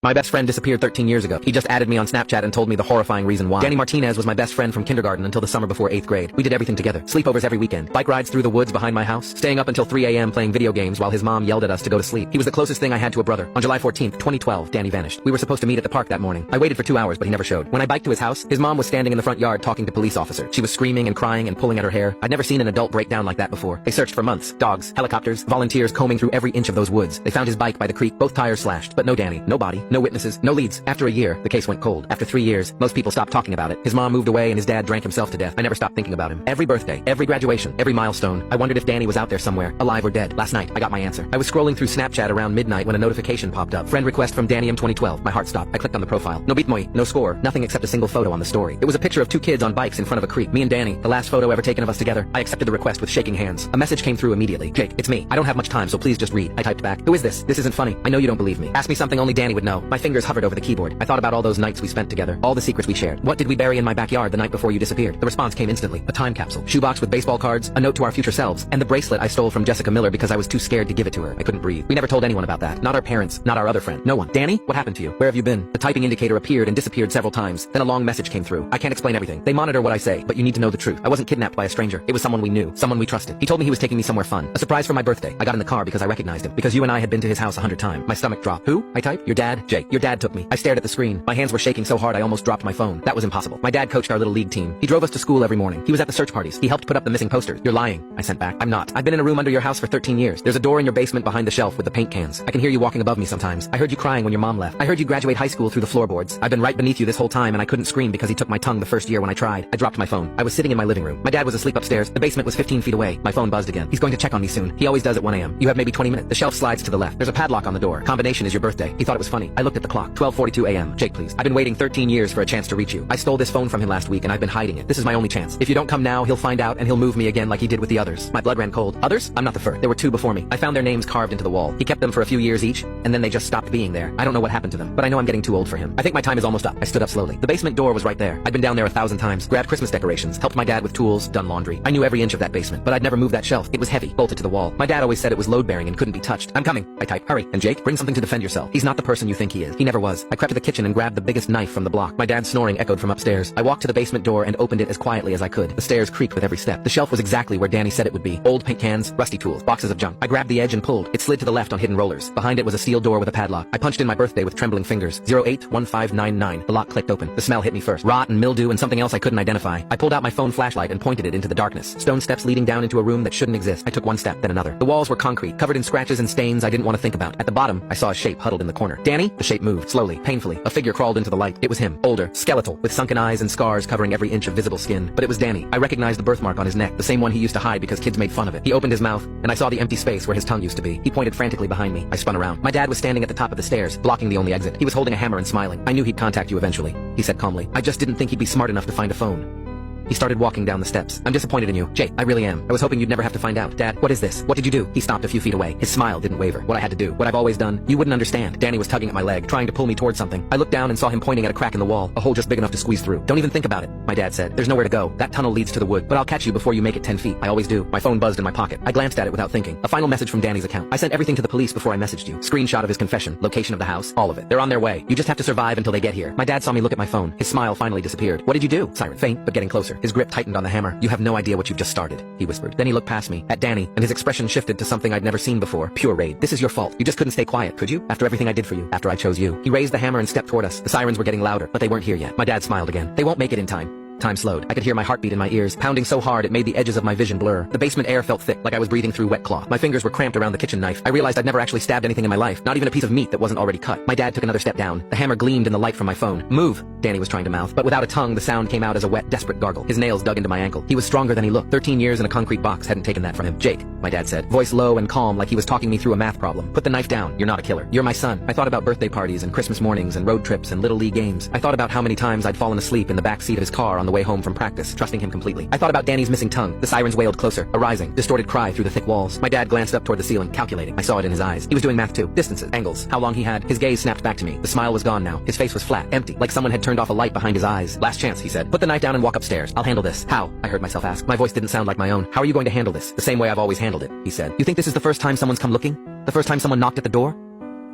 My best friend disappeared 13 years ago. He just added me on Snapchat and told me the horrifying reason why. Danny Martinez was my best friend from kindergarten until the summer before 8th grade. We did everything together. Sleepovers every weekend. Bike rides through the woods behind my house. Staying up until 3 a.m. playing video games while his mom yelled at us to go to sleep. He was the closest thing I had to a brother. On July 14th, 2012, Danny vanished. We were supposed to meet at the park that morning. I waited for 2 hours, but he never showed. When I biked to his house, his mom was standing in the front yard talking to police officer. She was screaming and crying and pulling at her hair. I'd never seen an adult break down like that before. They searched for months. Dogs, helicopters, volunteers combing through every inch of those woods. They found his bike by the creek, both tires slashed, but no Danny, no body, no witnesses, no leads. After a year, the case went cold. After 3 years, most people stopped talking about it. His mom moved away and his dad drank himself to death. I never stopped thinking about him. Every birthday, every graduation, every milestone, I wondered if Danny was out there somewhere, alive or dead. Last night, I got my answer. I was scrolling through Snapchat around midnight when a notification popped up. Friend request from Danny M 2012. My heart stopped. I clicked on the profile. No bitmoy, no score, nothing except a single photo on the story. It was a picture of 2 kids on bikes in front of a creek. Me and Danny, the last photo ever taken of us together. I accepted the request with shaking hands. A message came through immediately. Jake, it's me. I don't have much time, so please just read. I typed back. Who is this? This isn't funny. I know you don't believe me. Ask me something only Danny would know. My fingers hovered over the keyboard. I thought about all those nights we spent together, all the secrets we shared. What did we bury in my backyard the night before you disappeared? The response came instantly. A time capsule, shoebox with baseball cards, a note to our future selves, and the bracelet I stole from Jessica Miller because I was too scared to give it to her. I couldn't breathe. We never told anyone about that. Not our parents, not our other friend. No one. Danny, what happened to you? Where have you been? The typing indicator appeared and disappeared several times. Then a long message came through. I can't explain everything. They monitor what I say, but you need to know the truth. I wasn't kidnapped by a stranger. It was someone we knew, someone we trusted. He told me he was taking me somewhere fun. A surprise for my birthday. I got in the car because I recognized him. Because you and I had been to his house 100 times. My stomach dropped. Who? I typed. Your dad? Jake. Your dad took me. I stared at the screen. My hands were shaking so hard I almost dropped my phone. That was impossible. My dad coached our little league team. He drove us to school every morning. He was at the search parties. He helped put up the missing posters. You're lying. I sent back. I'm not. I've been in a room under your house for 13 years. There's a door in your basement behind the shelf with the paint cans. I can hear you walking above me sometimes. I heard you crying when your mom left. I heard you graduate high school through the floorboards. I've been right beneath you this whole time and I couldn't scream because he took my tongue the first year when I tried. I dropped my phone. I was sitting in my living room. My dad was asleep upstairs. The basement was 15 feet away. My phone buzzed again. He's going to check on me soon. He always does at 1 a.m. You have maybe 20 minutes. The shelf slides to the left. There's a padlock on the door. Combination is your birthday. He thought it was funny. I looked at the clock. 12:42 a.m. Jake, please. I've been waiting 13 years for a chance to reach you. I stole this phone from him last week and I've been hiding it. This is my only chance. If you don't come now, he'll find out and he'll move me again like he did with the others. My blood ran cold. Others? I'm not the first. There were 2 before me. I found their names carved into the wall. He kept them for a few years each, and then they just stopped being there. I don't know what happened to them, but I know I'm getting too old for him. I think my time is almost up. I stood up slowly. The basement door was right there. I'd been down there 1,000 times, grabbed Christmas decorations, helped my dad with tools, done laundry. I knew every inch of that basement, but I'd never moved that shelf. It was heavy, bolted to the wall. My dad always said it was load-bearing and couldn't be touched. I'm coming. I typed. Hurry. And Jake, bring something to defend yourself. He's not the person you think he is. He never was. I crept to the kitchen and grabbed the biggest knife from the block. My dad's snoring echoed from upstairs. I walked to the basement door and opened it as quietly as I could. The stairs creaked with every step. The shelf was exactly where Danny said it would be. Old paint cans, rusty tools, boxes of junk. I grabbed the edge and pulled. It slid to the left on hidden rollers. Behind it was a steel door with a padlock. I punched in my birthday with trembling fingers. 081599. The lock clicked open. The smell hit me first. Rot and mildew and something else I couldn't identify. I pulled out my phone flashlight and pointed it into the darkness. Stone steps leading down into a room that shouldn't exist. I took one step, then another. The walls were concrete, covered in scratches and stains I didn't want to think about. At the bottom, I saw a shape huddled in the corner. Danny? The shape moved, slowly, painfully. A figure crawled into the light. It was him. Older, skeletal, with sunken eyes and scars covering every inch of visible skin. But it was Danny. I recognized the birthmark on his neck, the same one he used to hide because kids made fun of it. He opened his mouth, and I saw the empty space where his tongue used to be. He pointed frantically behind me. I spun around. My dad was standing at the top of the stairs, blocking the only exit. He was holding a hammer and smiling. I knew he'd contact you eventually, he said calmly. I just didn't think he'd be smart enough to find a phone. He started walking down the steps. I'm disappointed in you. Jake, I really am. I was hoping you'd never have to find out. Dad, what is this? What did you do? He stopped a few feet away. His smile didn't waver. What I had to do. What I've always done. You wouldn't understand. Danny was tugging at my leg, trying to pull me towards something. I looked down and saw him pointing at a crack in the wall, a hole just big enough to squeeze through. Don't even think about it, my dad said. There's nowhere to go. That tunnel leads to the wood, but I'll catch you before you make it 10 feet. I always do. My phone buzzed in my pocket. I glanced at it without thinking. A final message from Danny's account. I sent everything to the police before I messaged you. Screenshot of his confession, location of the house, all of it. They're on their way. You just have to survive until they get here. My dad saw me look at my phone. His smile finally disappeared. What did you do? Siren. Faint, but getting closer. His grip tightened on the hammer. You have no idea what you've just started, he whispered. Then he looked past me, at Danny, and his expression shifted to something I'd never seen before. Pure rage. This is your fault. You just couldn't stay quiet, could you? After everything I did for you. After I chose you. He raised the hammer and stepped toward us. The sirens were getting louder, but they weren't here yet. My dad smiled again. They won't make it in time. Time slowed. I could hear my heartbeat in my ears, pounding so hard it made the edges of my vision blur. The basement air felt thick, like I was breathing through wet cloth. My fingers were cramped around the kitchen knife. I realized I'd never actually stabbed anything in my life, not even a piece of meat that wasn't already cut. My dad took another step down. The hammer gleamed in the light from my phone. Move, Danny was trying to mouth, but without a tongue, the sound came out as a wet, desperate gargle. His nails dug into my ankle. He was stronger than he looked. 13 years in a concrete box hadn't taken that from him. Jake, my dad said, voice low and calm like he was talking me through a math problem. Put the knife down. You're not a killer. You're my son. I thought about birthday parties and Christmas mornings and road trips and little league games. I thought about how many times I'd fallen asleep in the back seat of his car on the way home from practice, trusting him completely. I thought about Danny's missing tongue. The sirens wailed closer, a rising, distorted cry through the thick walls. My dad glanced up toward the ceiling, calculating. I saw it in his eyes. He was doing math too. Distances, angles, how long he had. His gaze snapped back to me. The smile was gone now. His face was flat, empty, like someone had turned off a light behind his eyes. Last chance, he said. Put the knife down and walk upstairs. I'll handle this. How? I heard myself ask. My voice didn't sound like my own. How are you going to handle this? The same way I've always handled it, he said. You think this is the first time someone's come looking? The first time someone knocked at the door?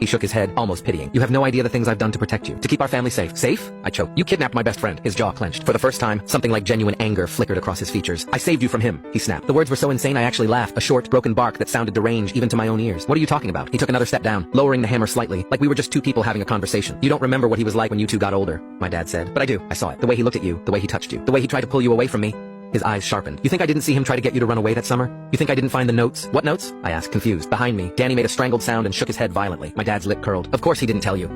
He shook his head, almost pitying. You have no idea the things I've done to protect you, to keep our family safe. Safe? I choked. You kidnapped my best friend. His jaw clenched. For the first time, something like genuine anger flickered across his features. I saved you from him, he snapped. The words were so insane I actually laughed, a short, broken bark that sounded deranged even to my own ears. What are you talking about? He took another step down, lowering the hammer slightly, like we were just two people having a conversation. You don't remember what he was like when you two got older, my dad said. But I do. I saw it. The way he looked at you, the way he touched you, the way he tried to pull you away from me. His eyes sharpened. You think I didn't see him try to get you to run away that summer? You think I didn't find the notes? What notes? I asked, confused. Behind me, Danny made a strangled sound and shook his head violently. My dad's lip curled. Of course he didn't tell you.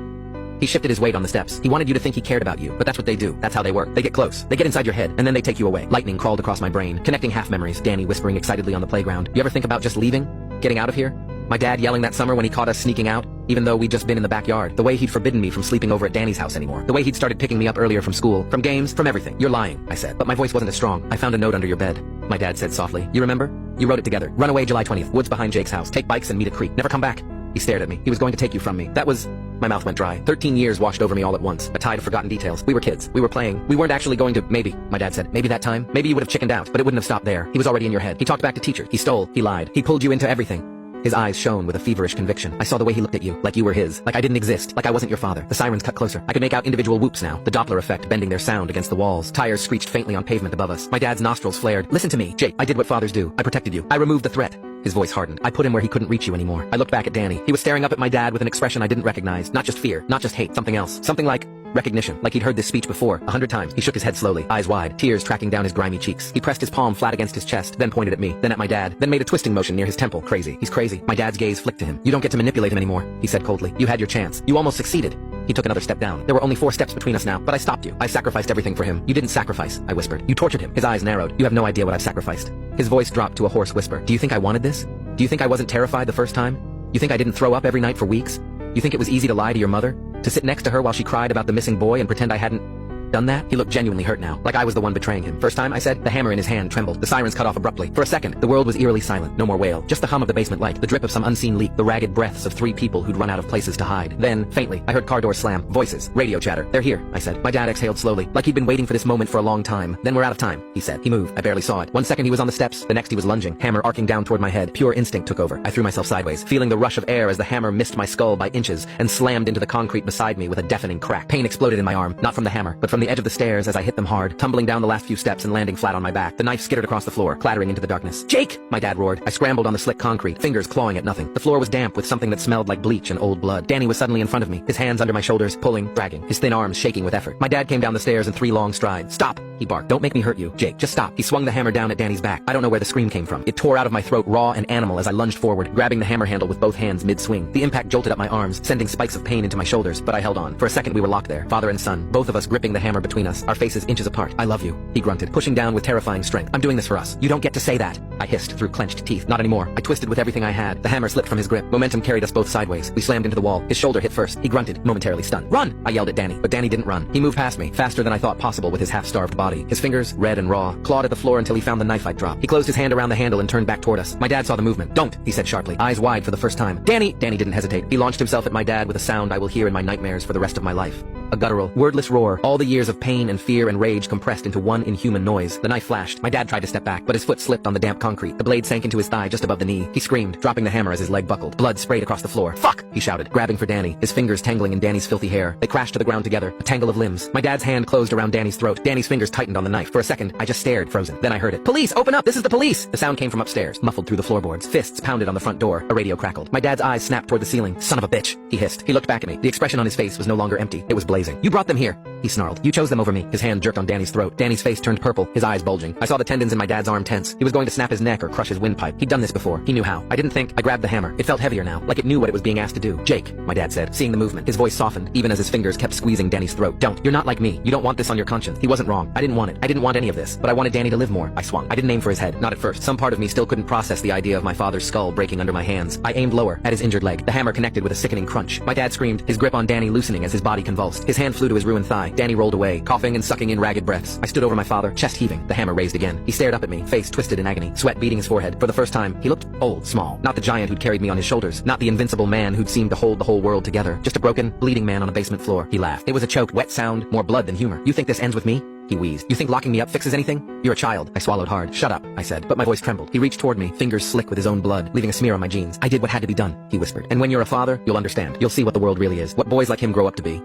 He shifted his weight on the steps. He wanted you to think he cared about you, but that's what they do. That's how they work. They get close. They get inside your head, and then they take you away. Lightning crawled across my brain, connecting half memories, Danny whispering excitedly on the playground. You ever think about just leaving? Getting out of here? My dad yelling that summer when he caught us sneaking out, even though we'd just been in the backyard. The way he'd forbidden me from sleeping over at Danny's house anymore. The way he'd started picking me up earlier from school, from games, from everything. You're lying, I said, but my voice wasn't as strong. I found a note under your bed. My dad said softly. You remember? You wrote it together. Run away July 20th, woods behind Jake's house. Take bikes and meet at creek. Never come back. He stared at me. He was going to take you from me. That was... My mouth went dry. 13 years washed over me all at once. A tide of forgotten details. We were kids. We were playing. We weren't actually going to... Maybe. My dad said. Maybe that time. Maybe you would have chickened out, but it wouldn't have stopped there. He was already in your head. He talked back to teacher. He stole. He lied. He pulled you into everything. His eyes shone with a feverish conviction. I saw the way he looked at you, like you were his, like I didn't exist, like I wasn't your father. The sirens cut closer. I could make out individual whoops now, the Doppler effect bending their sound against the walls. Tires screeched faintly on pavement above us. My dad's nostrils flared. Listen to me, Jake. I did what fathers do. I protected you. I removed the threat. His voice hardened. I put him where he couldn't reach you anymore. I looked back at Danny. He was staring up at my dad with an expression I didn't recognize. Not just fear, not just hate, something else. Something like recognition, like he'd heard this speech before, 100 times. He shook his head slowly, eyes wide, tears tracking down his grimy cheeks. He pressed his palm flat against his chest, then pointed at me, then at my dad, then made a twisting motion near his temple. Crazy. He's crazy. My dad's gaze flicked to him. You don't get to manipulate him anymore, he said coldly. You had your chance. You almost succeeded. He took another step down. There were only 4 steps between us now, but I stopped you. I sacrificed everything for him. You didn't sacrifice, I whispered. You tortured him. His eyes narrowed. You have no idea what I've sacrificed. His voice dropped to a hoarse whisper. Do you think I wanted this? Do you think I wasn't terrified the first time? You think I didn't throw up every night for weeks? You think it was easy to lie to your mother? To sit next to her while she cried about the missing boy and pretend I hadn't done that? He looked genuinely hurt now, like I was the one betraying him. First time, I said. The hammer in his hand trembled. The sirens cut off abruptly. For a second, the world was eerily silent. No more wail. Just the hum of the basement light, the drip of some unseen leak, the ragged breaths of 3 people who'd run out of places to hide. Then, faintly, I heard car doors slam. Voices. Radio chatter. They're here, I said. My dad exhaled slowly, like he'd been waiting for this moment for a long time. Then we're out of time, he said. He moved. I barely saw it. 1 second he was on the steps, the next he was lunging, hammer arcing down toward my head. Pure instinct took over. I threw myself sideways, feeling the rush of air as the hammer missed my skull by inches and slammed into the concrete beside me with a deafening crack. Pain exploded in my arm, not from the hammer, but from the edge of the stairs as I hit them hard, tumbling down the last few steps and landing flat on my back. The knife skittered across the floor, clattering into the darkness. Jake! My dad roared. I scrambled on the slick concrete, fingers clawing at nothing. The floor was damp with something that smelled like bleach and old blood. Danny was suddenly in front of me, his hands under my shoulders, pulling, dragging, his thin arms shaking with effort. My dad came down the stairs in 3 long strides. Stop! He barked. Don't make me hurt you. Jake, just stop. He swung the hammer down at Danny's back. I don't know where the scream came from. It tore out of my throat raw and animal as I lunged forward, grabbing the hammer handle with both hands mid-swing. The impact jolted up my arms, sending spikes of pain into my shoulders, but I held on. For a second we were locked there, father and son, both of us gripping the hammer between us, our faces inches apart. I love you, he grunted, pushing down with terrifying strength. I'm doing this for us. You don't get to say that. I hissed through clenched teeth. Not anymore. I twisted with everything I had. The hammer slipped from his grip. Momentum carried us both sideways. We slammed into the wall. His shoulder hit first. He grunted, momentarily stunned. Run! I yelled at Danny, but Danny didn't run. He moved past me, faster than I thought possible with his half-starved body. His fingers, red and raw, clawed at the floor until he found the knife I'd dropped. He closed his hand around the handle and turned back toward us. My dad saw the movement. Don't, he said sharply, eyes wide for the first time. Danny! Danny didn't hesitate. He launched himself at my dad with a sound I will hear in my nightmares for the rest of my life. A guttural, wordless roar, all the years of pain and fear and rage compressed into one inhuman noise. The knife flashed. My dad tried to step back, but his foot slipped on the damp concrete. The blade sank into his thigh just above the knee. He screamed, dropping the hammer as his leg buckled. Blood sprayed across the floor. Fuck! He shouted, grabbing for Danny, his fingers tangling in Danny's filthy hair. They crashed to the ground together, a tangle of limbs. My dad's hand closed around Danny's throat. Danny's fingers tightened on the knife. For a second, I just stared, frozen. Then I heard it. Police! Open up! This is the police! The sound came from upstairs, muffled through the floorboards. Fists pounded on the front door. A radio crackled. My dad's eyes snapped toward the ceiling. Son of a bitch! He hissed. He looked back at me. The expression on his face was no longer empty. It was blazing. You brought them here! He snarled. You chose them over me. His hand jerked on Danny's throat. Danny's face turned purple, his eyes bulging. I saw the tendons in my dad's arm tense. He was going to snap his neck or crush his windpipe. He'd done this before. He knew how. I didn't think. I grabbed the hammer. It felt heavier now, like it knew what it was being asked to do. Jake, my dad said, seeing the movement. His voice softened, even as his fingers kept squeezing Danny's throat. Don't. You're not like me. You don't want this on your conscience. He wasn't wrong. I didn't want it. I didn't want any of this. But I wanted Danny to live more. I swung. I didn't aim for his head. Not at first. Some part of me still couldn't process the idea of my father's skull breaking under my hands. I aimed lower, at his injured leg. The hammer connected with a sickening crunch. My dad screamed, his grip on Danny loosening as his body convulsed. His hand flew to his ruined thigh. Danny rolled away, coughing and sucking in ragged breaths. I stood over my father, chest heaving. The hammer raised again. He stared up at me, face twisted in agony, sweat beading his forehead. For the first time, he looked old, small. Not the giant who'd carried me on his shoulders. Not the invincible man who'd seemed to hold the whole world together. Just a broken, bleeding man on a basement floor. He laughed. It was a choked, wet sound, more blood than humor. You think this ends with me? he wheezed. You think locking me up fixes anything? You're a child. I swallowed hard. Shut up, I said, but my voice trembled. He reached toward me, fingers slick with his own blood, leaving a smear on my jeans. I did what had to be done, he whispered. And when you're a father, you'll understand. You'll see what the world really is, what boys like him grow up to be.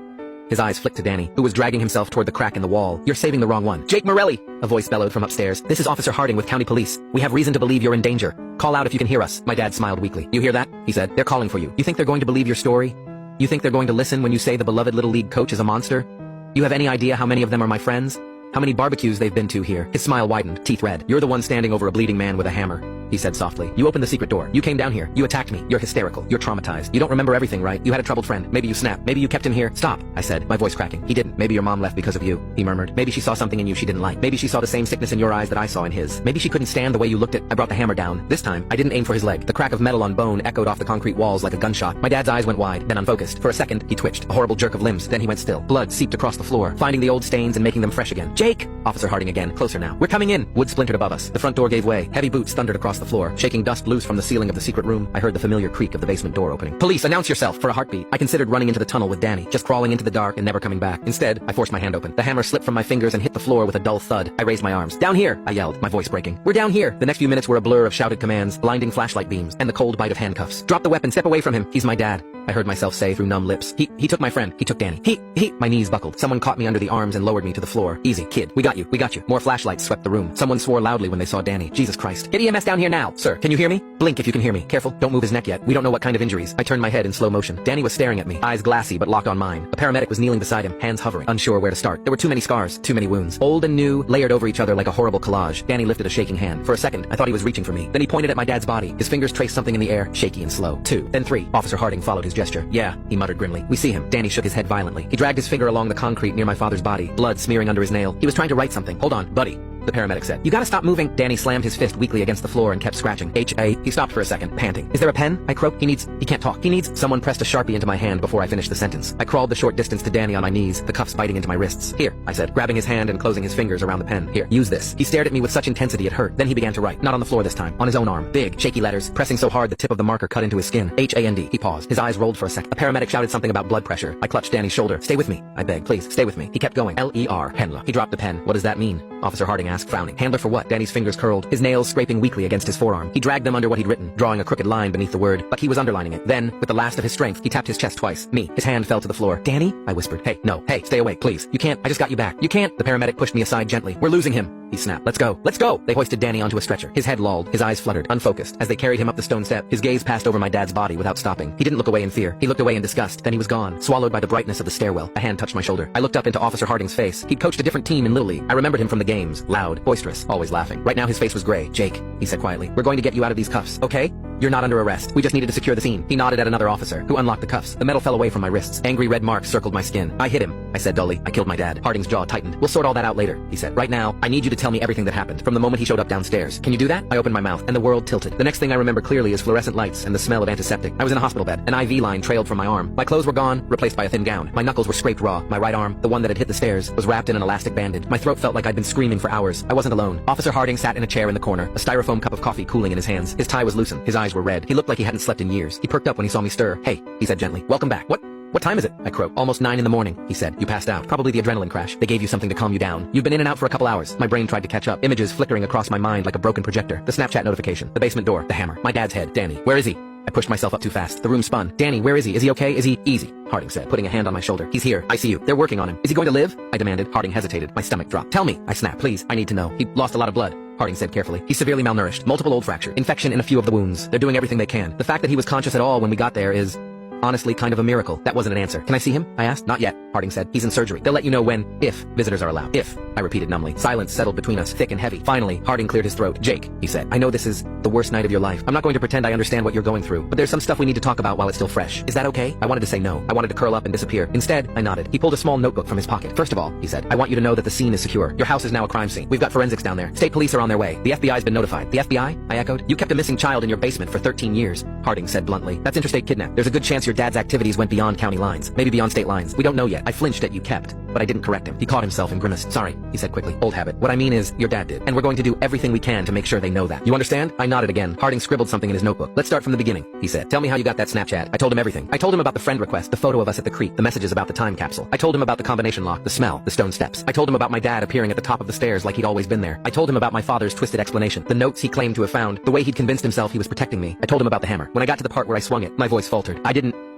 His eyes flicked to Danny, who was dragging himself toward the crack in the wall. You're saving the wrong one. Jake Morelli! A voice bellowed from upstairs. This is Officer Harding with County Police. We have reason to believe you're in danger. Call out if you can hear us. My dad smiled weakly. You hear that? He said. They're calling for you. You think they're going to believe your story? You think they're going to listen when you say the beloved Little League coach is a monster? You have any idea how many of them are my friends? How many barbecues they've been to here? His smile widened, teeth red. You're the one standing over a bleeding man with a hammer, he said softly. You opened the secret door. You came down here. You attacked me. You're hysterical. You're traumatized. You don't remember everything, right? You had a troubled friend. Maybe you snapped. Maybe you kept him here. Stop, I said, my voice cracking. He didn't. Maybe your mom left because of you, he murmured. Maybe she saw something in you she didn't like. Maybe she saw the same sickness in your eyes that I saw in his. Maybe she couldn't stand the way you looked at. I brought the hammer down. This time, I didn't aim for his leg. The crack of metal on bone echoed off the concrete walls like a gunshot. My dad's eyes went wide, then unfocused. For a second, he twitched. A horrible jerk of limbs. Then he went still. Blood seeped across the floor, finding the old stains and making them fresh again. Jake! Officer Harding again, closer now. We're coming in. Wood splintered above us. The front door gave way. Heavy boots thundered across the floor, shaking dust loose from the ceiling of the secret room. I heard the familiar creak of the basement door opening. Police, announce yourself! For a heartbeat, I considered running into the tunnel with Danny, just crawling into the dark and never coming back. Instead, I forced my hand open. The hammer slipped from my fingers and hit the floor with a dull thud. I raised my arms. Down here! I yelled, my voice breaking. We're down here! The next few minutes were a blur of shouted commands, blinding flashlight beams, and the cold bite of handcuffs. Drop the weapon, step away from him. He's my dad, I heard myself say through numb lips. He took my friend. He took Danny. My knees buckled. Someone caught me under the arms and lowered me to the floor. Easy, kid. We got you. We got you. More flashlights swept the room. Someone swore loudly when they saw Danny. Jesus Christ. Get EMS down here now. Sir, can you hear me? Blink if you can hear me. Careful, don't move his neck yet. We don't know what kind of injuries. I turned my head in slow motion. Danny was staring at me, eyes glassy but locked on mine. A paramedic was kneeling beside him, hands hovering, unsure where to start. There were too many scars, too many wounds. Old and new, layered over each other like a horrible collage. Danny lifted a shaking hand. For a second, I thought he was reaching for me. Then he pointed at my dad's body. His fingers traced something in the air, shaky and slow. 2, then 3. Officer Harding followed his gesture. Yeah, he muttered grimly. We see him. Danny shook his head violently. He dragged his finger along the concrete near my father's body, blood smearing under his nail. He was trying to write something. Hold on, buddy, the paramedic said. You gotta stop moving. Danny slammed his fist weakly against the floor and kept scratching. He stopped for a second, panting. Is there a pen? I croaked. He can't talk. Someone pressed a Sharpie into my hand before I finished the sentence. I crawled the short distance to Danny on my knees, the cuffs biting into my wrists. Here, I said, grabbing his hand and closing his fingers around the pen. Here, use this. He stared at me with such intensity it hurt. Then he began to write. Not on the floor this time, on his own arm. Big, shaky letters, pressing so hard the tip of the marker cut into his skin. H-A-N-D. He paused. His eyes rolled for a second. A paramedic shouted something about blood pressure. I clutched Danny's shoulder. Stay with me, I begged. Please, stay with me. He kept going. L-E-R. Handler. He dropped the pen. What does that mean? Officer Harding asked, frowning. Handler for what? Danny's fingers curled, his nails scraping weakly against his forearm. He dragged them under what he'd written, drawing a crooked line beneath the word, like he was underlining it. Then, with the last of his strength, he tapped his chest twice. Me. His hand fell to the floor. Danny? I whispered. Hey, no. Hey, stay awake, please. You can't. I just got you back. You can't. The paramedic pushed me aside gently. We're losing him, he snapped. Let's go. Let's go. They hoisted Danny onto a stretcher. His head lolled, his eyes fluttered, unfocused. As they carried him up the stone step, his gaze passed over my dad's body without stopping. He didn't look away in fear. He looked away in disgust. Then he was gone, swallowed by the brightness of the stairwell. A hand touched my shoulder. I looked up into Officer Harding's face. He'd coached a different team in Little League. I remembered him from the games. Loud, boisterous, always laughing. Right now his face was gray. Jake, he said quietly, we're going to get you out of these cuffs, okay? You're not under arrest. We just needed to secure the scene. He nodded at another officer, who unlocked the cuffs. The metal fell away from my wrists. Angry red marks circled my skin. I hit him, I said dully. I killed my dad. Harding's jaw tightened. We'll sort all that out later, he said. Right now, I need you to tell me everything that happened, from the moment he showed up downstairs. Can you do that? I opened my mouth, and the world tilted. The next thing I remember clearly is fluorescent lights and the smell of antiseptic. I was in a hospital bed. An IV line trailed from my arm. My clothes were gone, replaced by a thin gown. My knuckles were scraped raw. My right arm, the one that had hit the stairs, was wrapped in an elastic bandage. My throat felt like I'd been screaming for hours. I wasn't alone. Officer Harding sat in a chair in the corner, a styrofoam cup of coffee cooling in his hands. His tie was loosened. His eyes were red. He looked like he hadn't slept in years. He perked up when he saw me stir. Hey, he said gently. Welcome back. What time is it? I croaked. Almost 9 in the morning, he said. You passed out. Probably the adrenaline crash. They gave you something to calm you down. You've been in and out for a couple hours. My brain tried to catch up. Images flickering across my mind like a broken projector. The Snapchat notification. The basement door. The hammer. My dad's head. Danny. Where is he? I pushed myself up too fast. The room spun. Danny, where is he? Is he okay? Is he... Easy, Harding said, putting a hand on my shoulder. He's here. I see you. They're working on him. Is he going to live? I demanded. Harding hesitated. My stomach dropped. Tell me, I snapped. Please, I need to know. He lost a lot of blood, Harding said carefully. He's severely malnourished. Multiple old fractures. Infection in a few of the wounds. They're doing everything they can. The fact that he was conscious at all when we got there is... honestly, kind of a miracle. That wasn't an answer. Can I see him? I asked. Not yet, Harding said. He's in surgery. They'll let you know when, if, visitors are allowed. If, I repeated numbly. Silence settled between us, thick and heavy. Finally, Harding cleared his throat. Jake, he said, I know this is the worst night of your life. I'm not going to pretend I understand what you're going through, but there's some stuff we need to talk about while it's still fresh. Is that okay? I wanted to say no. I wanted to curl up and disappear. Instead, I nodded. He pulled a small notebook from his pocket. First of all, he said, I want you to know that the scene is secure. Your house is now a crime scene. We've got forensics down there. State police are on their way. The FBI's been notified. The FBI? I echoed. You kept a missing child in your basement for 13 years, Harding said bluntly. That's interstate kidnap. There's a good chance your dad's activities went beyond county lines, maybe beyond state lines. We don't know yet. I flinched at you kept. but I didn't correct him. He caught himself and grimaced. Sorry, he said quickly. Old habit. What I mean is, your dad did. And we're going to do everything we can to make sure they know that. You understand? I nodded again. Harding scribbled something in his notebook. Let's start from the beginning, he said. Tell me how you got that Snapchat. I told him everything. I told him about the friend request, the photo of us at the creek, the messages about the time capsule. I told him about the combination lock, the smell, the stone steps. I told him about my dad appearing at the top of the stairs like he'd always been there. I told him about my father's twisted explanation, the notes he claimed to have found, the way he'd convinced himself he was protecting me. I told him about the hammer. When I got to the part where I swung it, my voice faltered.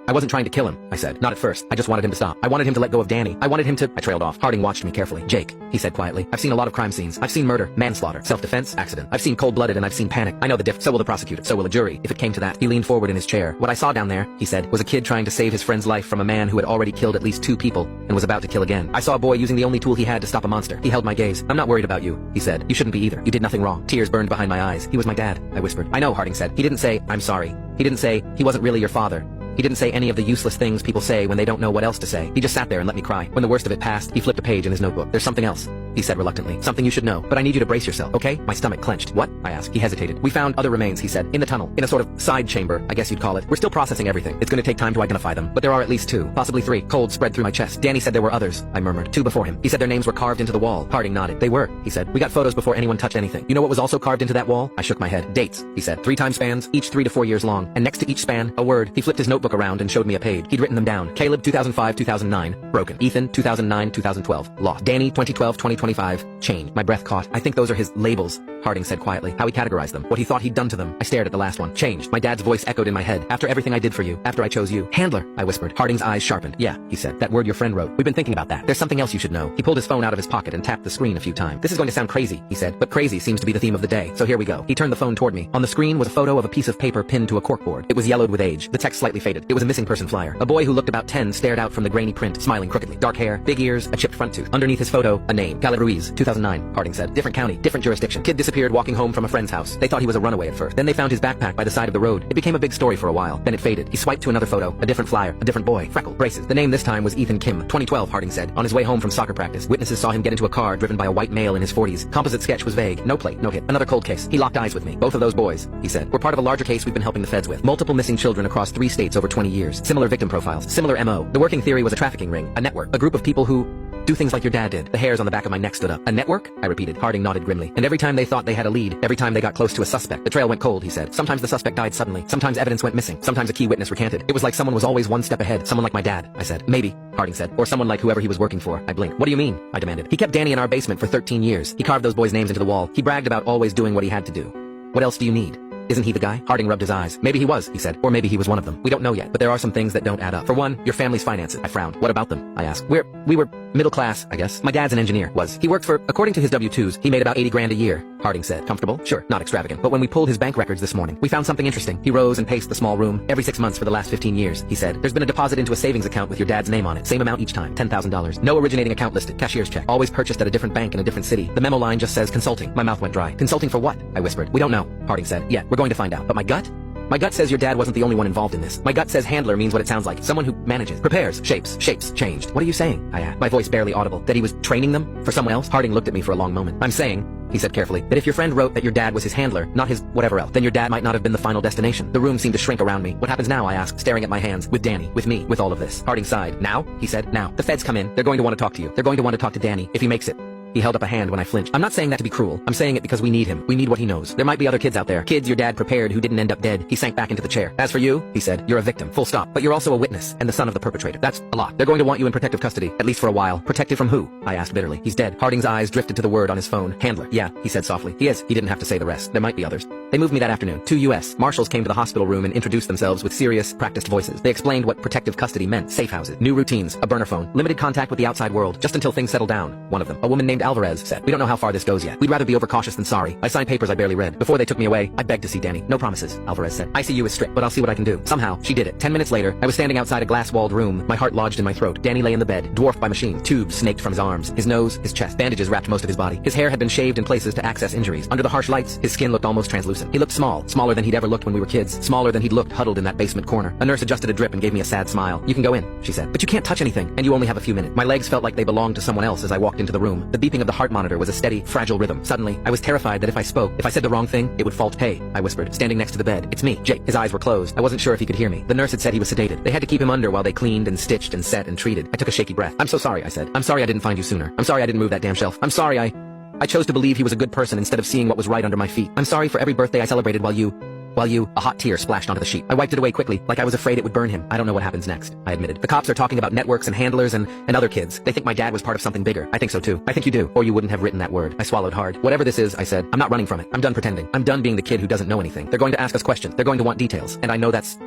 I wasn't trying to kill him, I said. Not at first. I just wanted him to stop. I wanted him to let go of Danny. I wanted him to... I trailed off. Harding watched me carefully. Jake, he said quietly. I've seen a lot of crime scenes. I've seen murder, manslaughter, self-defense, accident. I've seen cold-blooded and I've seen panic. I know the diff. So will the prosecutor. So will a jury, if it came to that. He leaned forward in his chair. What I saw down there, he said, was a kid trying to save his friend's life from a man who had already killed at least 2 people and was about to kill again. I saw a boy using the only tool he had to stop a monster. He held my gaze. I'm not worried about you, he said. You shouldn't be either. You did nothing wrong. Tears burned behind my eyes. He was my dad, I whispered. I know, Harding said. He didn't say, I'm sorry. He didn't say, he wasn't really your father. He didn't say any of the useless things people say when they don't know what else to say. He just sat there and let me cry. When the worst of it passed, he flipped a page in his notebook. There's something else, he said reluctantly. Something you should know, but I need you to brace yourself, okay? My stomach clenched. What? I asked. He hesitated. We found other remains, he said, in the tunnel, in a sort of side chamber, I guess you'd call it. We're still processing everything. It's gonna take time to identify them, but there are at least 2, possibly 3. Cold spread through my chest. Danny said there were others, I murmured. 2 before him. He said their names were carved into the wall. Harding nodded. They were, he said. We got photos before anyone touched anything. You know what was also carved into that wall? I shook my head. Dates, he said. 3 time spans, each 3 to 4 years long, and next to each span, a word. He flipped his notebook around and showed me a page. He'd written them down. Caleb 2005-2009, broken. Ethan 2009-2012, lost. Danny 2012-2025, changed. My breath caught. I think those are his labels, Harding said quietly. How he categorized them, what he thought he'd done to them. I stared at the last one. Changed. My dad's voice echoed in my head. After everything I did for you, after I chose you. Handler, I whispered. Harding's eyes sharpened. Yeah, he said. That word your friend wrote. We've been thinking about that. There's something else you should know. He pulled his phone out of his pocket and tapped the screen a few times. This is going to sound crazy, he said, but crazy seems to be the theme of the day. So here we go. He turned the phone toward me. On the screen was a photo of a piece of paper pinned to a corkboard. It was yellowed with age. The text slightly faded. It was a missing person flyer. A boy who looked about 10 stared out from the grainy print, smiling crookedly. Dark hair, big ears, a chipped front tooth. Underneath his photo, a name. Caleb Ruiz, 2009, Harding said. Different county, different jurisdiction. Kid disappeared walking home from a friend's house. They thought he was a runaway at first. Then they found his backpack by the side of the road. It became a big story for a while. Then it faded. He swiped to another photo, a different flyer, a different boy, freckled, braces. The name this time was Ethan Kim, 2012, Harding said. On his way home from soccer practice, witnesses saw him get into a car driven by a white male in his 40s. Composite sketch was vague. No plate, no hit. Another cold case. He locked eyes with me. Both of those boys, he said, were part of a larger case we've been helping the feds with. Multiple missing children across 3 states over 20 years. Similar victim profiles. Similar MO. The working theory was a trafficking ring, a network, a group of people who do things like your dad did. The hairs on the back of my neck stood up. A network? I repeated. Harding nodded grimly. And every time they thought they had a lead, every time they got close to a suspect, the trail went cold, he said. Sometimes the suspect died suddenly. Sometimes evidence went missing. Sometimes a key witness recanted. It was like someone was always one step ahead. Someone like my dad, I said. Maybe, Harding said. Or someone like whoever he was working for. I blinked. What do you mean? I demanded. He kept Danny in our basement for 13 years. He carved those boys' names into the wall. He bragged about always doing what he had to do. What else do you need? Isn't he the guy? Harding rubbed his eyes. Maybe he was, he said. Or maybe he was one of them. We don't know yet, but there are some things that don't add up. For one, your family's finances. I frowned. What about them? I asked. We were middle class, I guess. My dad's an engineer. He worked for, according to his W-2s, he made about 80 grand a year. Harding said. Comfortable? Sure, not extravagant. But when we pulled his bank records this morning, we found something interesting. He rose and paced the small room. Every 6 months for the last 15 years, he said. There's been a deposit into a savings account with your dad's name on it. Same amount each time. $10,000. No originating account listed. Cashier's check. Always purchased at a different bank in a different city. The memo line just says consulting. My mouth went dry. Consulting for what? I whispered. We don't know. Harding said. Yeah, we're going to find out. But my gut? My gut says your dad wasn't the only one involved in this. My gut says handler means what it sounds like. Someone who manages, prepares, shapes, changed. What are you saying? I asked, my voice barely audible. That he was training them for someone else? Harding looked at me for a long moment. I'm saying, he said carefully, that if your friend wrote that your dad was his handler, not his whatever else, then your dad might not have been the final destination. The room seemed to shrink around me. What happens now? I asked, staring at my hands, with Danny, with me, with all of this. Harding sighed. Now? He said. Now. The feds come in. They're going to want to talk to you. They're going to want to talk to Danny, if he makes it. He held up a hand when I flinched. I'm not saying that to be cruel. I'm saying it because we need him. We need what he knows. There might be other kids out there. Kids your dad prepared who didn't end up dead. He sank back into the chair. As for you, he said, you're a victim. Full stop. But you're also a witness and the son of the perpetrator. That's a lot. They're going to want you in protective custody, at least for a while. Protected from who? I asked bitterly. He's dead. Harding's eyes drifted to the word on his phone. Handler. Yeah, he said softly. He is. He didn't have to say the rest. There might be others. They moved me that afternoon. 2 U.S. Marshals came to the hospital room and introduced themselves with serious, practiced voices. They explained what protective custody meant. Safe houses, new routines, a burner phone, limited contact with the outside world, just until things settle down. One of them, a woman named Alvarez, said, we don't know how far this goes yet. We'd rather be overcautious than sorry. I signed papers I barely read. Before they took me away, I begged to see Danny. No promises, Alvarez said. ICU is strict, but I'll see what I can do. Somehow, she did it. 10 minutes later, I was standing outside a glass-walled room, my heart lodged in my throat. Danny lay in the bed, dwarfed by machines. Tubes snaked from his arms, his nose, his chest. Bandages wrapped most of his body. His hair had been shaved in places to access injuries. Under the harsh lights, his skin looked almost translucent. person. He looked small, smaller than he'd ever looked when we were kids, smaller than he'd looked huddled in that basement corner. A nurse adjusted a drip and gave me a sad smile. "You can go in," she said, "but you can't touch anything, and you only have a few minutes." My legs felt like they belonged to someone else as I walked into the room. The beeping of the heart monitor was a steady, fragile rhythm. Suddenly, I was terrified that if I spoke, if I said the wrong thing, it would falter. "Hey," I whispered, standing next to the bed. "It's me, Jake." His eyes were closed. I wasn't sure if he could hear me. The nurse had said he was sedated. They had to keep him under while they cleaned and stitched and set and treated. I took a shaky breath. "I'm so sorry," I said. "I'm sorry I didn't find you sooner. I'm sorry I didn't move that damn shelf. I'm sorry I chose to believe he was a good person instead of seeing what was right under my feet. I'm sorry for every birthday I celebrated while you, a hot tear splashed onto the sheet. I wiped it away quickly, like I was afraid it would burn him. "I don't know what happens next," I admitted. "The cops are talking about networks and handlers and other kids. They think my dad was part of something bigger." "I think so too." "I think you do, or you wouldn't have written that word." I swallowed hard. "Whatever this is," I said, "I'm not running from it. I'm done pretending. I'm done being the kid who doesn't know anything. They're going to ask us questions. They're going to want details. And I know that's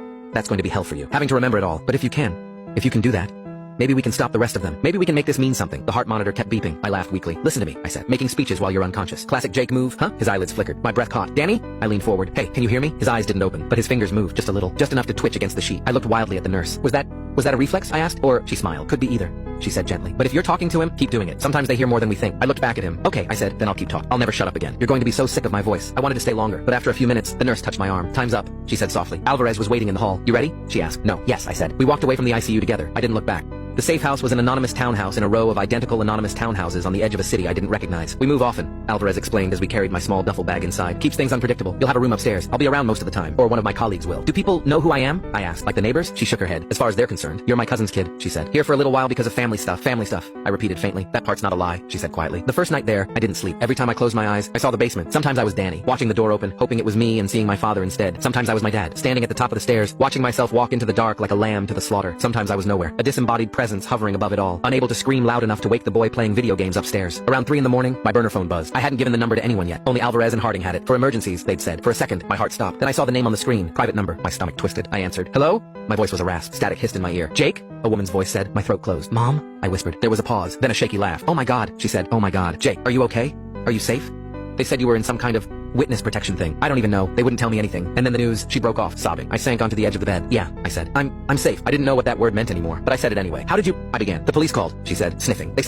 going to be hell for you. Having to remember it all. But if you can do that, maybe we can stop the rest of them. Maybe we can make this mean something." The heart monitor kept beeping. I laughed weakly. "Listen to me," I said. "Making speeches while you're unconscious. Classic Jake move, huh?" His eyelids flickered. My breath caught. "Danny?" I leaned forward. "Hey, can you hear me?" His eyes didn't open, but his fingers moved just a little. Just enough to twitch against the sheet. I looked wildly at the nurse. Was that a reflex?" I asked. "Or," she smiled, "could be either," she said gently. "But if you're talking to him, keep doing it. Sometimes they hear more than we think." I looked back at him. "Okay," I said, "then I'll keep talking. I'll never shut up again. You're going to be so sick of my voice." I wanted to stay longer, but after a few minutes, the nurse touched my arm. "Time's up," she said softly. Alvarez was waiting in the hall. "You ready?" she asked. "No." "Yes," I said. We walked away from the ICU together. I didn't look back. The safe house was an anonymous townhouse in a row of identical anonymous townhouses on the edge of a city I didn't recognize. "We move often," Alvarez explained as we carried my small duffel bag inside. "Keeps things unpredictable. You'll have a room upstairs. I'll be around most of the time. Or one of my colleagues will." "Do people know who I am?" I asked. "Like the neighbors?" She shook her head. "As far as they're concerned, you're my cousin's kid," she said. "Here for a little while because of family stuff." "Family stuff," I repeated faintly. "That part's not a lie," she said quietly. "The first night there, I didn't sleep. Every time I closed my eyes, I saw the basement. Sometimes I was Danny, watching the door open, hoping it was me and seeing my father instead. Sometimes I was my dad, standing at the top of the stairs, watching myself walk into the dark like a lamb to the slaughter. Sometimes I was nowhere, a disembodied presence hovering above it all, unable to scream loud enough to wake the boy playing video games upstairs. Around 3 in the morning, my burner phone buzzed. I hadn't given the number to anyone yet. Only Alvarez and Harding had it. "For emergencies," they'd said. For a second, my heart stopped. Then I saw the name on the screen. "Private number." My stomach twisted. I answered. "Hello?" My voice was a rasp. Static hissed in my ear. "Jake?" A woman's voice said. My throat closed. "Mom?" I whispered. There was a pause, then a shaky laugh. "Oh my God," she said. "Oh my God. Jake, are you okay? Are you safe? They said you were in some kind of witness protection thing. I don't even know. They wouldn't tell me anything." And then the news, she broke off, sobbing. I sank onto the edge of the bed. "Yeah," I said. I'm safe." I didn't know what that word meant anymore, but I said it anyway. "How did you—" I began. "The police called," she said, sniffing. They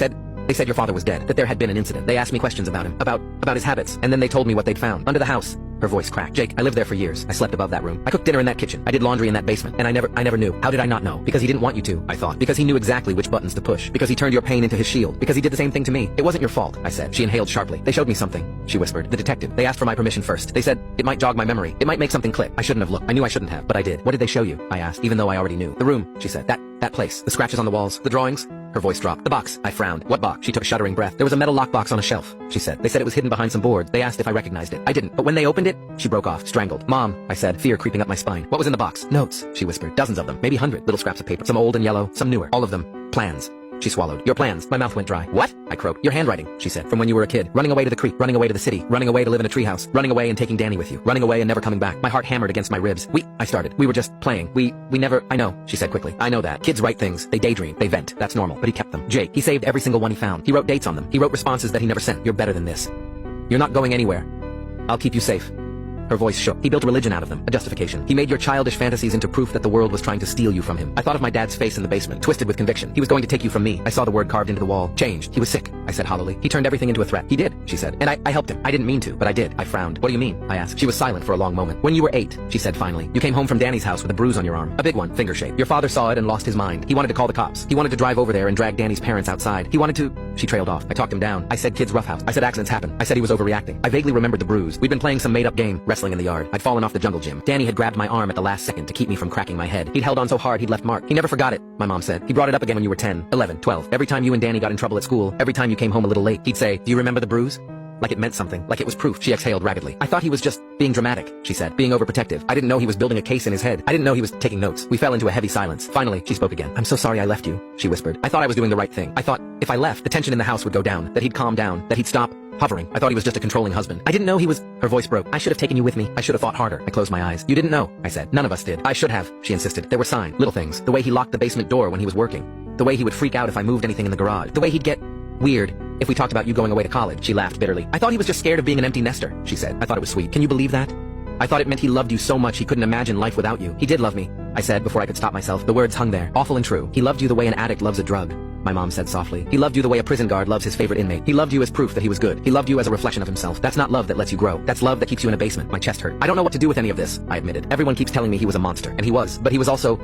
said your father was dead, that there had been an incident. They asked me questions about him, about his habits, and then they told me what they'd found. Under the house." Her voice cracked. "Jake, I lived there for years. I slept above that room. I cooked dinner in that kitchen. I did laundry in that basement. And I never knew. How did I not know? Because he didn't want you to, I thought. Because he knew exactly which buttons to push. Because he turned your pain into his shield. Because he did the same thing to me. It wasn't your fault," I said. She inhaled sharply. "They showed me something," she whispered. "The detective. They asked for my permission first. They said it might jog my memory. It might make something click. I shouldn't have looked. I knew I shouldn't have, but I did." "What did they show you?" I asked, even though I already knew. "The room," she said. That place. The scratches on the walls. The drawings." Her voice dropped. "The box." I frowned. "What box?" She took a shuddering breath. "There was a metal lockbox on a shelf," she said. "They said it was hidden behind some boards. They asked if I recognized it. I didn't. But when they opened it," she broke off, strangled. "Mom," I said, fear creeping up my spine. "What was in the box?" "Notes," she whispered. "Dozens of them. Maybe 100. Little scraps of paper. Some old and yellow, some newer. All of them. Plans." She swallowed. "Your plans." My mouth went dry. "What?" I croaked. "Your handwriting," she said. "From when you were a kid. Running away to the creek. Running away to the city. Running away to live in a treehouse. Running away and taking Danny with you. Running away and never coming back." My heart hammered against my ribs. I started. "We were just playing. We never—" "I know," she said quickly. "I know that. Kids write things. They daydream. They vent. That's normal. But he kept them. Jake, he saved every single one he found. He wrote dates on them. He wrote responses that he never sent. You're better than this. You're not going anywhere. I'll keep you safe." Her voice shook. "He built a religion out of them, a justification. He made your childish fantasies into proof that the world was trying to steal you from him." I thought of my dad's face in the basement, twisted with conviction. He was going to take you from me. I saw the word carved into the wall. "Changed. He was sick," I said hollowly. "He turned everything into a threat." "He did," she said. "And I helped him. I didn't mean to, but I did." I frowned. "What do you mean?" I asked. She was silent for a long moment. "When you were 8, she said finally, you came home from Danny's house with a bruise on your arm. A big one, finger shaped. Your father saw it and lost his mind. He wanted to call the cops. He wanted to drive over there and drag Danny's parents outside. He wanted to—" She trailed off. I talked him down. I said kids roughhouse. I said accidents happen. I said he was overreacting. I vaguely remembered the bruise. We'd been playing some made-up game, wrestling in the yard. I'd fallen off the jungle gym. Danny had grabbed my arm at the last second to keep me from cracking my head. He'd held on so hard he'd left mark. He never forgot it, my mom said. He brought it up again when you were 10, 11, 12. Every time you and Danny got in trouble at school, every time you came home a little late, he'd say, "Do you remember the bruise?" Like it meant something, like it was proof. She exhaled raggedly. "I thought he was just being dramatic," she said, "being overprotective. I didn't know he was building a case in his head. I didn't know he was taking notes." We fell into a heavy silence. Finally, she spoke again. "I'm so sorry I left you," she whispered. "I thought I was doing the right thing. I thought if I left, the tension in the house would go down, that he'd calm down, that he'd stop hovering. I thought he was just a controlling husband. I didn't know he was—" Her voice broke. "I should have taken you with me. I should have fought harder." I closed my eyes. "You didn't know," I said. "None of us did." "I should have," she insisted. "There were signs, little things. The way he locked the basement door when he was working. The way he would freak out if I moved anything in the garage. The way he'd get weird if we talked about you going away to college." She laughed bitterly. "I thought he was just scared of being an empty nester," she said. I thought it was sweet. "Can you believe that? I thought it meant he loved you so much he couldn't imagine life without you." "He did love me," I said before I could stop myself. The words hung there, awful and true. "He loved you the way an addict loves a drug." my mom said softly. He loved you the way a prison guard loves his favorite inmate. He loved you as proof that he was good. He loved you as a reflection of himself. That's not love that lets you grow. That's love that keeps you in a basement. My chest hurt. I don't know what to do with any of this, I admitted. Everyone keeps telling me he was a monster, and he was, but he was also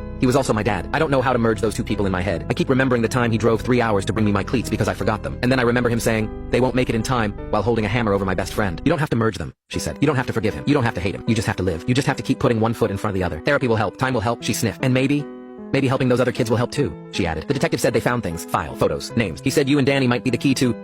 my dad. I don't know how to merge those two people in my head. I keep remembering the time he drove 3 hours to bring me my cleats because I forgot them. And then I remember him saying, they won't make it in time, while holding a hammer over my best friend. You don't have to merge them, she said. You don't have to forgive him. You don't have to hate him. You just have to live. You just have to keep putting one foot in front of the other. Therapy will help. Time will help, she sniffed. And maybe helping those other kids will help too, she added. The detective said they found things, file, photos, names. He said you and Danny might be the key to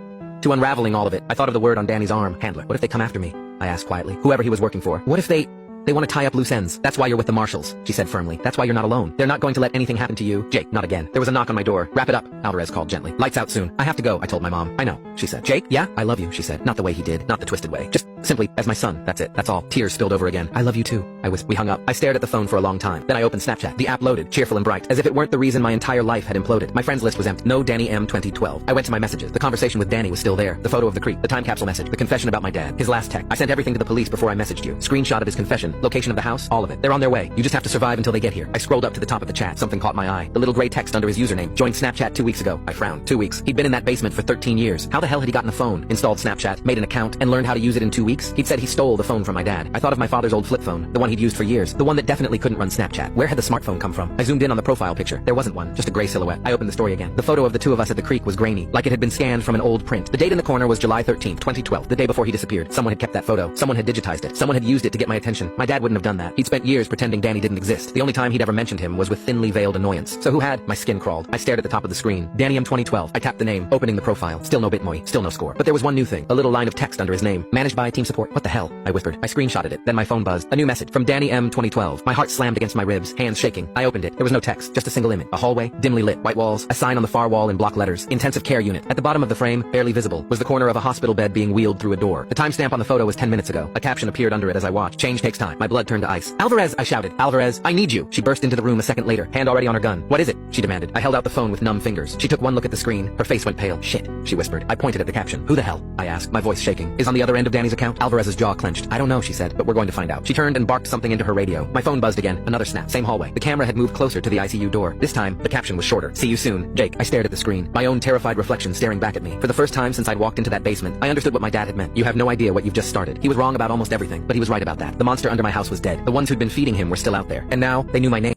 unraveling all of it. I thought of the word on Danny's arm, handler. What if they come after me? I asked quietly. Whoever he was working for. What if they want to tie up loose ends? That's why you're with the marshals, she said firmly. That's why you're not alone. They're not going to let anything happen to you. Jake, not again. There was a knock on my door. Wrap it up, Alvarez called gently. Lights out soon. I have to go, I told my mom. I know, she said. Jake? Yeah? I love you, she said. Not the way he did. Not the twisted way. Just simply as my son. That's it. That's all. Tears spilled over again. I love you too. We hung up. I stared at the phone for a long time. Then I opened Snapchat. The app loaded, cheerful and bright, as if it weren't the reason my entire life had imploded. My friends list was empty. No Danny M 2012. I went to my messages. The conversation with Danny was still there. The photo of the creek, the time capsule message, the confession about my dad, his last text. I sent everything to the police before I messaged you. Screenshot of his confession, location of the house, all of it. They're on their way. You just have to survive until they get here. I scrolled up to the top of the chat. Something caught my eye. The little gray text under his username. Joined Snapchat 2 weeks ago. I frowned. 2 weeks. He'd been in that basement for 13 years. How the hell had he gotten a phone? Installed Snapchat, made an account, and learned how to use it in 2 weeks? He'd said he stole the phone from my dad. I thought of my father's old flip phone, the one he'd used for years, the one that definitely couldn't run Snapchat. Where had the smartphone come from? I zoomed in on the profile picture. There wasn't one, just a gray silhouette. I opened the story again. The photo of the two of us at the creek was grainy, like it had been scanned from an old print. The date in the corner was July 13th, 2012, the day before he disappeared. Someone had kept that photo. Someone had digitized it. Someone had used it to get my attention. My dad wouldn't have done that. He'd spent years pretending Danny didn't exist. The only time he'd ever mentioned him was with thinly veiled annoyance. So who had? My skin crawled. I stared at the top of the screen. Danny M 2012. I tapped the name, opening the profile. Still no Bitmoy. Still no score. But there was one new thing. A little line of text under his name. Managed by team support. What the hell? I whispered. I screenshotted it. Then my phone buzzed. A new message from Danny M 2012. My heart slammed against my ribs, hands shaking. I opened it. There was no text, just a single image. A hallway, dimly lit, white walls, a sign on the far wall in block letters. Intensive care unit. At the bottom of the frame, barely visible, was the corner of a hospital bed being wheeled through a door. The timestamp on the photo was 10 minutes ago. A caption appeared under it as I watched. Change takes time. My blood turned to ice. Alvarez, I shouted. Alvarez, I need you. She burst into the room a second later, hand already on her gun. What is it? She demanded. I held out the phone with numb fingers. She took one look at the screen. Her face went pale. Shit, she whispered. I pointed at the caption. Who the hell? I asked, my voice shaking. Is on the other end of Danny's account? Alvarez's jaw clenched. I don't know, she said, but we're going to find out. She turned and barked something into her radio. My phone buzzed again. Another snap. Same hallway. The camera had moved closer to the ICU door. This time, the caption was shorter. See you soon, Jake. I stared at the screen, my own terrified reflection staring back at me. For the first time since I'd walked into that basement, I understood what my dad had meant. You have no idea what you've just started. He was wrong about almost everything, but he was right about that. The monster under my house was dead. The ones who'd been feeding him were still out there. And now, they knew my name.